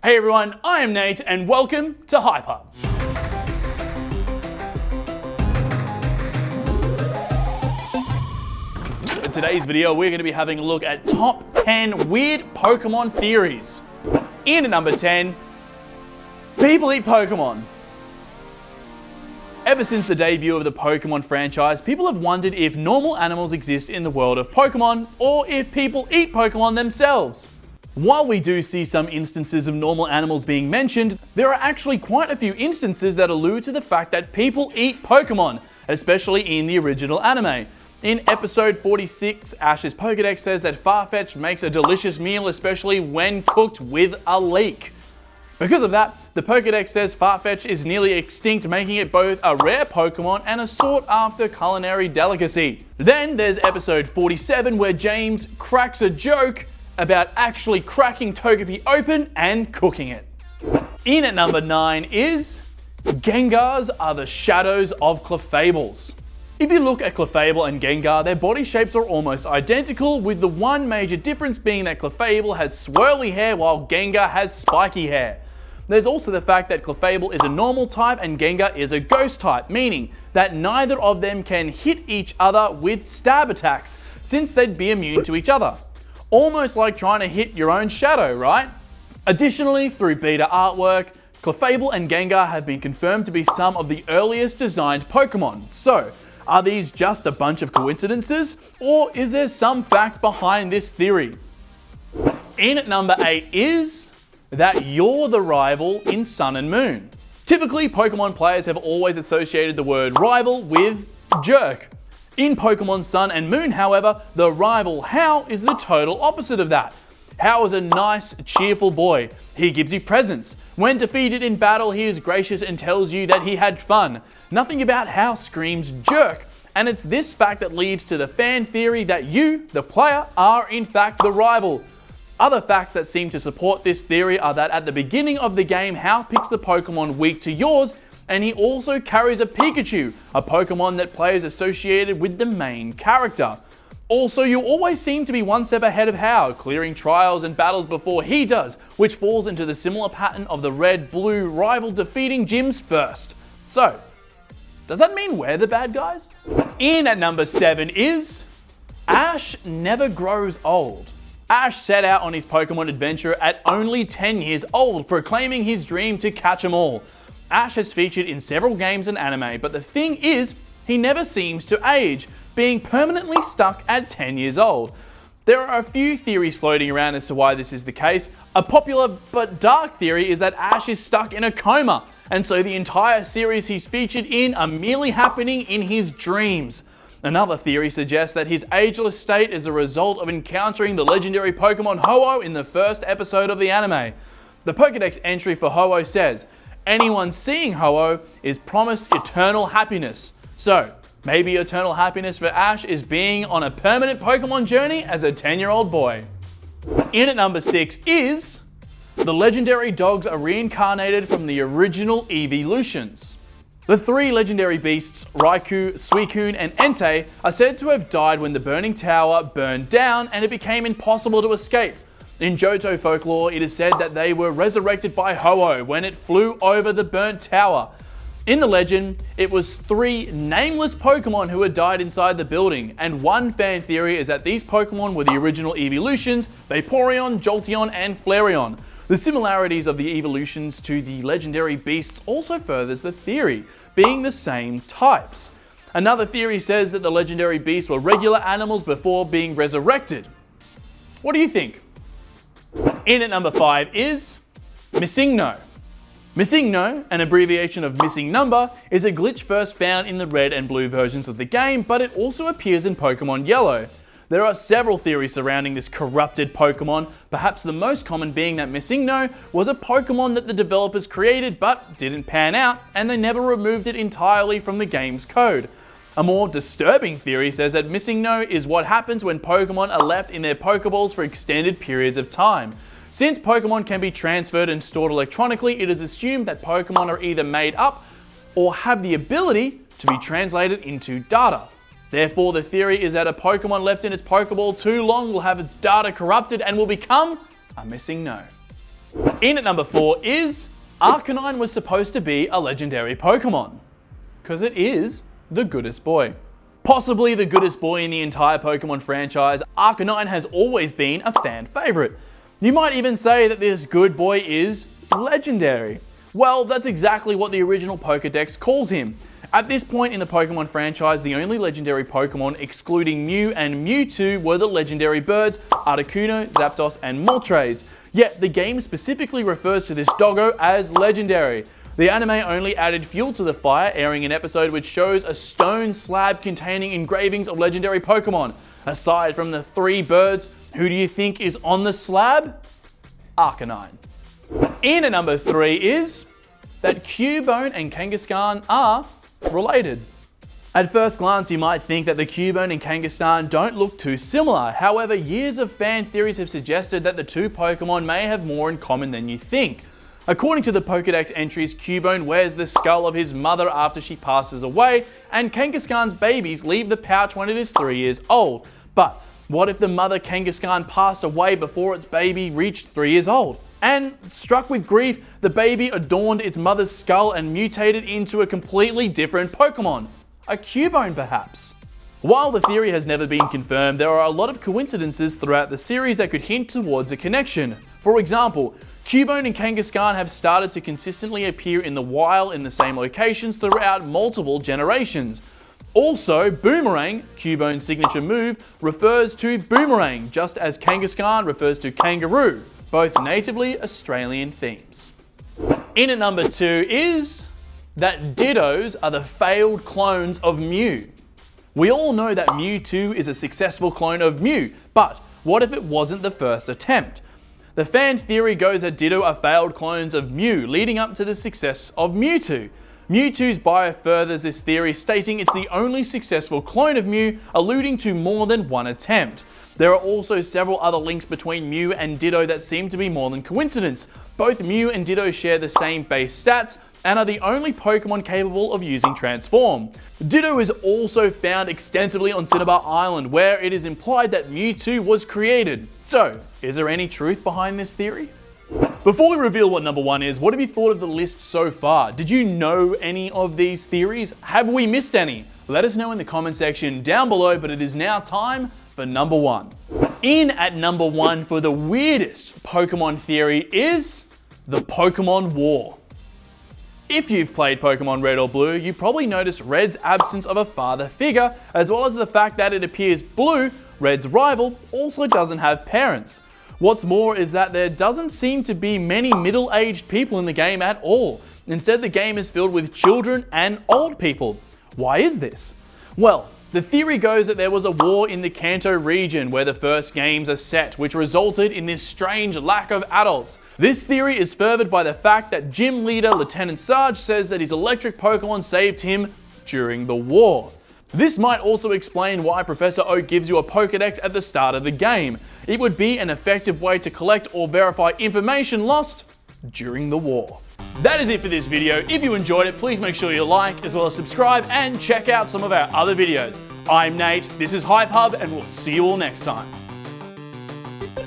Hey everyone, I am Nate and welcome to Hyper. In today's video, we're going to be having a look at top 10 weird Pokemon theories. In at number 10, people eat Pokemon. Ever since the debut of the Pokemon franchise, people have wondered if normal animals exist in the world of Pokemon, or if people eat Pokemon themselves. While we do see some instances of normal animals being mentioned, there are actually quite a few instances that allude to the fact that people eat Pokemon, especially in the original anime. In episode 46, Ash's Pokédex says that Farfetch makes a delicious meal, especially when cooked with a leek. Because of that, the Pokédex says Farfetch is nearly extinct, making it both a rare Pokemon and a sought-after culinary delicacy. Then there's episode 47, where James cracks a joke about actually cracking Togepi open and cooking it. In at number 9 is Gengars are the shadows of Clefables. If you look at Clefable and Gengar, their body shapes are almost identical, with the one major difference being that Clefable has swirly hair while Gengar has spiky hair. There's also the fact that Clefable is a normal type and Gengar is a ghost type, meaning that neither of them can hit each other with stab attacks, since they'd be immune to each other. Almost like trying to hit your own shadow, right? Additionally, through beta artwork, Clefable and Gengar have been confirmed to be some of the earliest designed Pokemon. So, are these just a bunch of coincidences, or is there some fact behind this theory? In at number 8 is that you're the rival in Sun and Moon. Typically, Pokemon players have always associated the word rival with jerk. In Pokemon Sun and Moon, however, the rival Hau is the total opposite of that. Hau is a nice, cheerful boy. He gives you presents. When defeated in battle, he is gracious and tells you that he had fun. Nothing about Hau screams jerk, and it's this fact that leads to the fan theory that you, the player, are in fact the rival. Other facts that seem to support this theory are that at the beginning of the game, Hau picks the Pokemon weak to yours, and he also carries a Pikachu, a Pokemon that players associated with the main character. Also, you always seem to be one step ahead of Hau, clearing trials and battles before he does, which falls into the similar pattern of the red-blue rival defeating gyms first. So, does that mean we're the bad guys? In at number 7 is Ash never grows old. Ash set out on his Pokemon adventure at only 10 years old, proclaiming his dream to catch 'em all. Ash has featured in several games and anime, but the thing is, he never seems to age, being permanently stuck at 10 years old. There are a few theories floating around as to why this is the case. A popular but dark theory is that Ash is stuck in a coma, and so the entire series he's featured in are merely happening in his dreams. Another theory suggests that his ageless state is a result of encountering the legendary Pokemon Ho-Oh in the first episode of the anime. The Pokédex entry for Ho-Oh says, anyone seeing Ho-Oh is promised eternal happiness. So, maybe eternal happiness for Ash is being on a permanent Pokemon journey as a 10-year-old boy. In at number 6 is the legendary dogs are reincarnated from the original EEVEELUTIONS. The 3 legendary beasts, Raikou, Suicune, and Entei, are said to have died when the Burning Tower burned down and it became impossible to escape. In Johto folklore, it is said that they were resurrected by Ho-Oh when it flew over the burnt tower. In the legend, it was 3 nameless Pokemon who had died inside the building, and one fan theory is that these Pokemon were the original EEVEELUTIONS, Vaporeon, Jolteon, and Flareon. The similarities of the evolutions to the legendary beasts also furthers the theory, being the same types. Another theory says that the legendary beasts were regular animals before being resurrected. What do you think? In at number 5 is Missing No. Missing No, an abbreviation of missing number, is a glitch first found in the red and blue versions of the game, but it also appears in Pokemon Yellow. There are several theories surrounding this corrupted Pokemon, perhaps the most common being that Missing No was a Pokemon that the developers created but didn't pan out, and they never removed it entirely from the game's code. A more disturbing theory says that Missing No is what happens when Pokemon are left in their Pokeballs for extended periods of time. Since Pokemon can be transferred and stored electronically, it is assumed that Pokemon are either made up or have the ability to be translated into data. Therefore, the theory is that a Pokemon left in its Pokeball too long will have its data corrupted and will become a Missing No. In at number 4 is Arcanine was supposed to be a legendary Pokemon. Because it is the goodest boy. Possibly the goodest boy in the entire Pokemon franchise, Arcanine has always been a fan favorite. You might even say that this good boy is legendary. Well, that's exactly what the original Pokédex calls him. At this point in the Pokemon franchise, the only legendary Pokemon excluding Mew and Mewtwo were the legendary birds Articuno, Zapdos, and Moltres. Yet the game specifically refers to this doggo as legendary. The anime only added fuel to the fire, airing an episode which shows a stone slab containing engravings of legendary Pokemon. Aside from the 3 birds, who do you think is on the slab? Arcanine. In at number 3 is that CUBONE and Kangaskhan are related. At first glance, you might think that the CUBONE and Kangaskhan don't look too similar. However, years of fan theories have suggested that the two Pokemon may have more in common than you think. According to the Pokédex entries, CUBONE wears the skull of his mother after she passes away, and Kangaskhan's babies leave the pouch when it is 3 years old. But what if the mother Kangaskhan passed away before its baby reached 3 years old? And struck with grief, the baby adorned its mother's skull and mutated into a completely different Pokemon. A CUBONE perhaps? While the theory has never been confirmed, there are a lot of coincidences throughout the series that could hint towards a connection. For example, CUBONE and Kangaskhan have started to consistently appear in the wild in the same locations throughout multiple generations. Also, Boomerang, CUBONE's signature move, refers to boomerang, just as Kangaskhan refers to kangaroo, both natively Australian themes. In at number 2 is that Dittos are the failed clones of Mew. We all know that Mewtwo is a successful clone of Mew, but what if it wasn't the first attempt? The fan theory goes that Ditto are failed clones of Mew, leading up to the success of Mewtwo. Mewtwo's bio furthers this theory, stating it's the only successful clone of Mew, alluding to more than one attempt. There are also several other links between Mew and Ditto that seem to be more than coincidence. Both Mew and Ditto share the same base stats, and are the only Pokemon capable of using Transform. Ditto is also found extensively on Cinnabar Island, where it is implied that Mewtwo was created. So, is there any truth behind this theory? Before we reveal what number 1 is, what have you thought of the list so far? Did you know any of these theories? Have we missed any? Let us know in the comment section down below, but it is now time for number 1. In at number 1 for the weirdest Pokemon theory is the Pokemon War. If you've played Pokemon Red or Blue, you probably noticed Red's absence of a father figure, as well as the fact that it appears Blue, Red's rival, also doesn't have parents. What's more is that there doesn't seem to be many middle-aged people in the game at all. Instead, the game is filled with children and old people. Why is this? Well, the theory goes that there was a war in the Kanto region where the first games are set, which resulted in this strange lack of adults. This theory is furthered by the fact that gym leader Lieutenant Sarge says that his electric Pokemon saved him during the war. This might also explain why Professor Oak gives you a Pokédex at the start of the game. It would be an effective way to collect or verify information lost during the war. That is it for this video. If you enjoyed it, please make sure you like, as well as subscribe and check out some of our other videos. I'm Nate, this is Hype Hub, and we'll see you all next time.